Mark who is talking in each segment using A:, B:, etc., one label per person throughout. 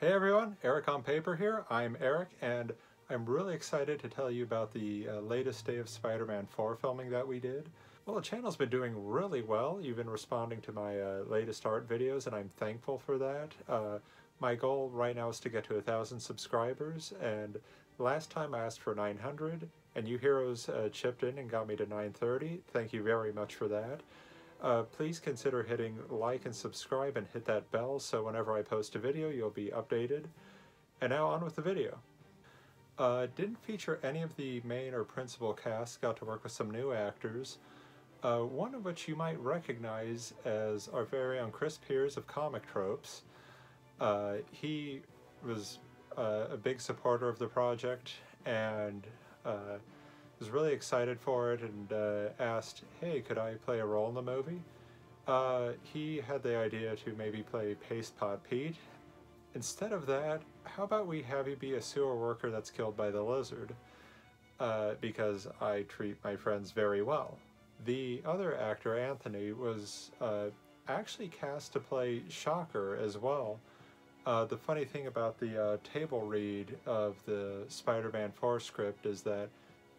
A: Hey everyone, Eric on Paper here. I'm Eric and I'm really excited to tell you about the latest Day of Spider-Man 4 filming that we did. Well, the channel's been doing really well. You've been responding to my latest art videos and I'm thankful for that. My goal right now is to get to 1,000 subscribers, and last time I asked for 900 and you heroes chipped in and got me to 930. Thank you very much for that. Please consider hitting like and subscribe and hit that bell so whenever I post a video you'll be updated. And now on with the video. Didn't feature any of the main or principal cast, got to work with some new actors. One of which you might recognize as our very own Chris Piers of Comic Tropes. He was a big supporter of the project and was really excited for it and asked, hey, could I play a role in the movie? He had the idea to maybe play Paste Pot Pete. Instead of that, how about we have you be a sewer worker that's killed by the lizard? Because I treat my friends very well. The other actor, Anthony, was actually cast to play Shocker as well. The funny thing about the table read of the Spider-Man 4 script is that,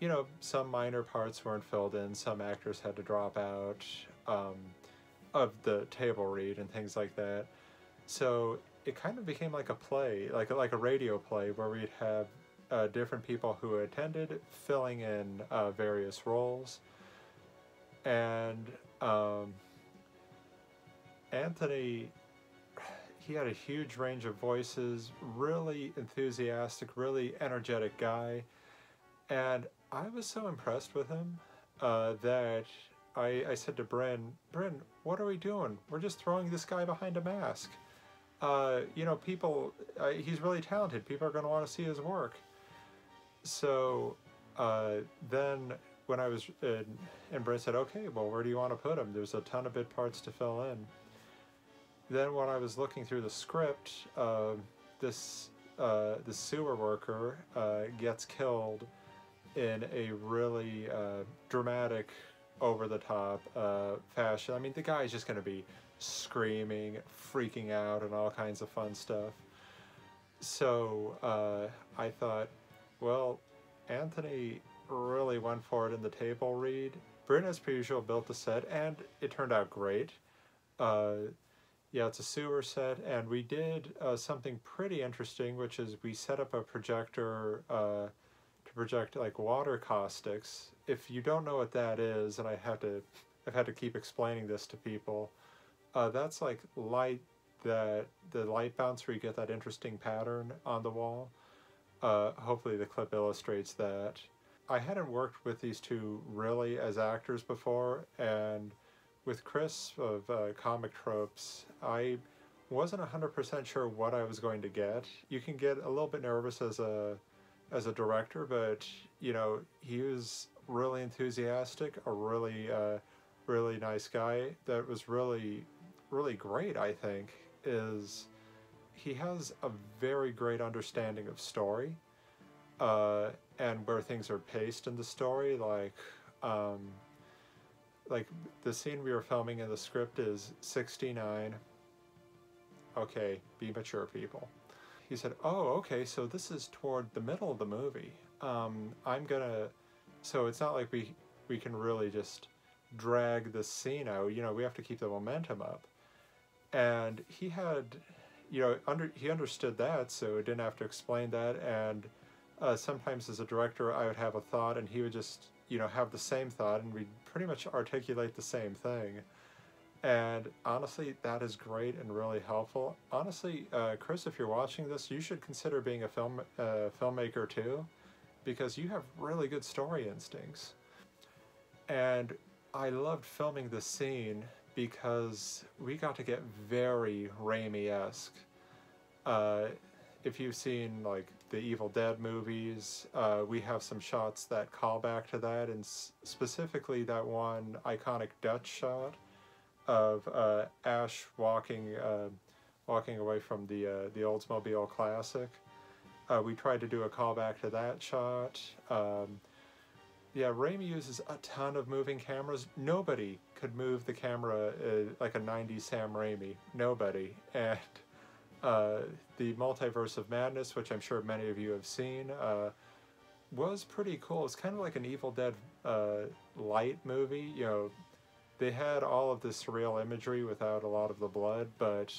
A: you know, some minor parts weren't filled in, some actors had to drop out of the table read and things like that. So it kind of became like a play, like a radio play, where we'd have different people who attended filling in various roles. And Anthony, he had a huge range of voices, really enthusiastic, really energetic guy. And I was so impressed with him that I said to Bryn, what are we doing? We're just throwing this guy behind a mask. You know, people, he's really talented. People are going to want to see his work. So then when I was, and Bryn said, okay, well, where do you want to put him? There's a ton of bit parts to fill in. Then when I was looking through the script, this sewer worker gets killed in a really dramatic, over-the-top fashion. I mean, the guy's just going to be screaming, freaking out, and all kinds of fun stuff. So I thought, well, Anthony really went for it in the table read. Bryn, as per usual, built the set, and it turned out great. Yeah, it's a sewer set, and we did something pretty interesting, which is we set up a projector to project like water caustics. If you don't know what that is, and I've had to keep explaining this to people, that's like light, that the light bounce where you get that interesting pattern on the wall. Hopefully the clip illustrates that. I hadn't worked with these two really as actors before, and with Chris of Comic Tropes, I wasn't 100% sure what I was going to get. You can get a little bit nervous as a director, but you know, he was really enthusiastic, a really nice guy. That was really great, I think, is he has a very great understanding of story and where things are paced in the story. Like the scene we were filming in the script is 69. Okay, be mature, people. He said, oh, okay, so this is toward the middle of the movie. So it's not like we can really just drag the scene out, you know, we have to keep the momentum up. And he had, you know, he understood that, so didn't have to explain that. And sometimes as a director, I would have a thought and he would just, you know, have the same thought and we'd pretty much articulate the same thing. And honestly, that is great and really helpful. Honestly, Chris, if you're watching this, you should consider being a filmmaker too, because you have really good story instincts. And I loved filming this scene because we got to get very Raimi-esque. If you've seen like the Evil Dead movies, we have some shots that call back to that, and specifically that one iconic Dutch shot of Ash walking away from the Oldsmobile Classic. We tried to do a callback to that shot. Yeah, Raimi uses a ton of moving cameras. Nobody could move the camera like a 90s Sam Raimi. Nobody. And the Multiverse of Madness, which I'm sure many of you have seen, was pretty cool. It's kind of like an Evil Dead light movie. You know, they had all of the surreal imagery without a lot of the blood, but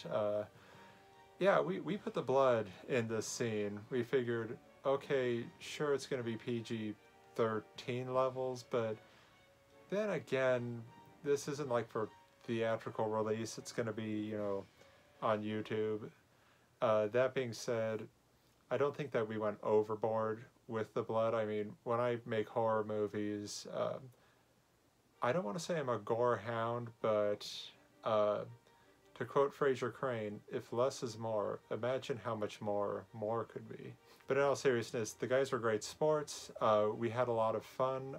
A: yeah, we put the blood in this scene. We figured, okay, sure, it's going to be PG-13 levels, but then again, this isn't like for theatrical release. It's going to be, you know, on YouTube. That being said, I don't think that we went overboard with the blood. I mean, when I make horror movies, I don't want to say I'm a gore hound, but to quote Fraser Crane, if less is more, imagine how much more could be. But in all seriousness, the guys were great sports. We had a lot of fun.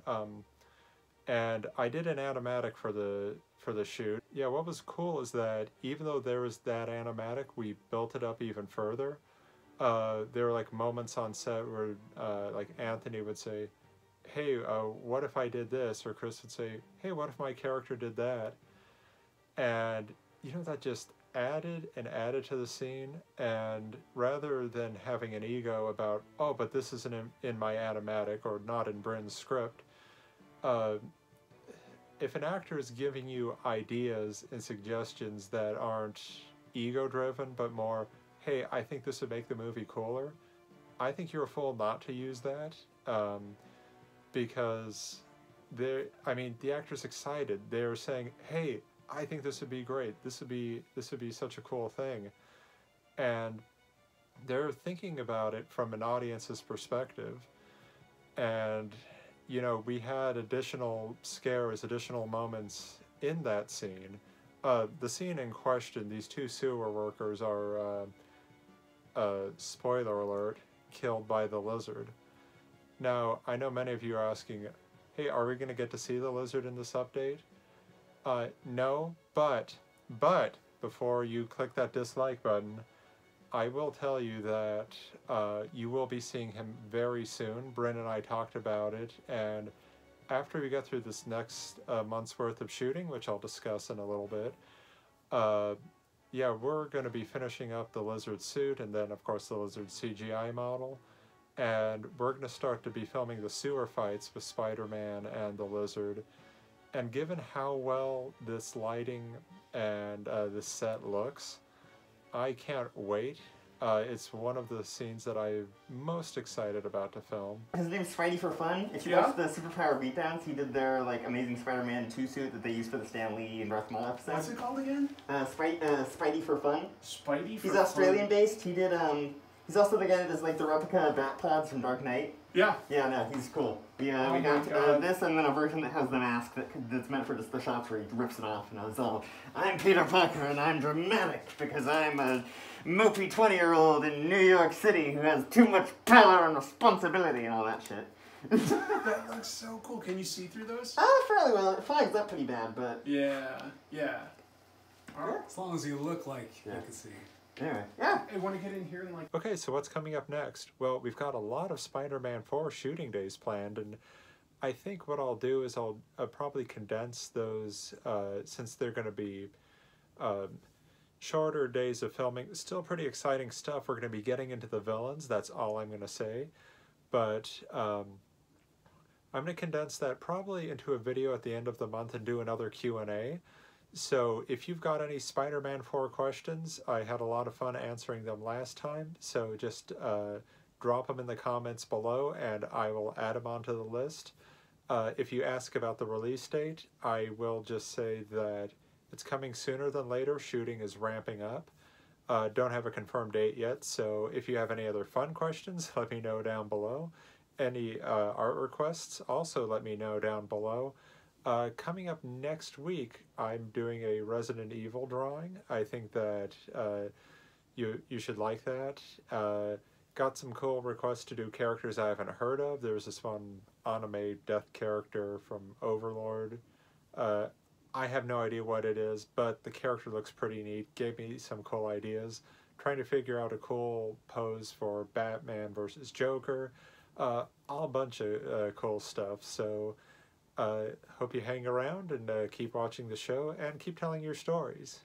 A: And I did an animatic for the shoot. Yeah, what was cool is that even though there was that animatic, we built it up even further. There were like moments on set where like Anthony would say, hey, what if I did this? Or Chris would say, hey, what if my character did that? And, you know, that just added and added to the scene. And rather than having an ego about, oh, but this isn't in my animatic or not in Bryn's script, if an actor is giving you ideas and suggestions that aren't ego-driven, but more, hey, I think this would make the movie cooler, I think you're a fool not to use that, because the actor's excited. They're saying, hey, I think this would be great. This would be such a cool thing. And they're thinking about it from an audience's perspective. And, you know, we had additional scares, additional moments in that scene. The scene in question, these two sewer workers are, spoiler alert, killed by the lizard. Now, I know many of you are asking, hey, are we going to get to see the lizard in this update? No, but, before you click that dislike button, I will tell you that you will be seeing him very soon. Bryn and I talked about it, and after we get through this next month's worth of shooting, which I'll discuss in a little bit, yeah, we're going to be finishing up the lizard suit, and then, of course, the lizard CGI model, and we're going to start to be filming the sewer fights with Spider-Man and the lizard. And given how well this lighting and this set looks, I can't wait. It's one of the scenes that I'm most excited about to film.
B: His name's Spidey for Fun. If you watch the Superpower Beatdowns, he did their like Amazing Spider-Man 2 suit that they used for the Stan Lee and Darth Maul episode.
C: What's it called again?
B: Spidey for Fun.
C: Spidey for
B: He's Australian based. He did he's also the guy that does like the replica Bat Pods from Dark Knight.
C: Yeah.
B: Yeah, no, he's cool. We got this and then a version that has the mask that's meant for just the shots where he rips it off and it's all, I'm Peter Parker and I'm dramatic because I'm a mopey 20-year-old in New York City who has too much power and responsibility and all that shit.
C: That looks so cool. Can you see through those?
B: Fairly well. It flags up pretty bad, but...
C: Yeah. As long as you look like you can see.
B: Anyway, yeah.
C: I want to get in here and like...
A: Okay, so what's coming up next? Well, we've got a lot of Spider-Man 4 shooting days planned, and I think what I'll do is I'll probably condense those, since they're going to be shorter days of filming. Still pretty exciting stuff. We're going to be getting into the villains, that's all I'm going to say. But I'm going to condense that probably into a video at the end of the month and do another Q&A. So if you've got any Spider-Man 4 questions, I had a lot of fun answering them last time, so just drop them in the comments below and I will add them onto the list. If you ask about the release date, I will just say that it's coming sooner than later. Shooting is ramping up. Don't have a confirmed date yet, so if you have any other fun questions, let me know down below. Any art requests, also let me know down below. Coming up next week, I'm doing a Resident Evil drawing. I think that you should like that. Got some cool requests to do characters I haven't heard of. There's this one anime death character from Overlord. I have no idea what it is, but the character looks pretty neat. Gave me some cool ideas. Trying to figure out a cool pose for Batman versus Joker. All a bunch of cool stuff. So hope you hang around and keep watching the show and keep telling your stories.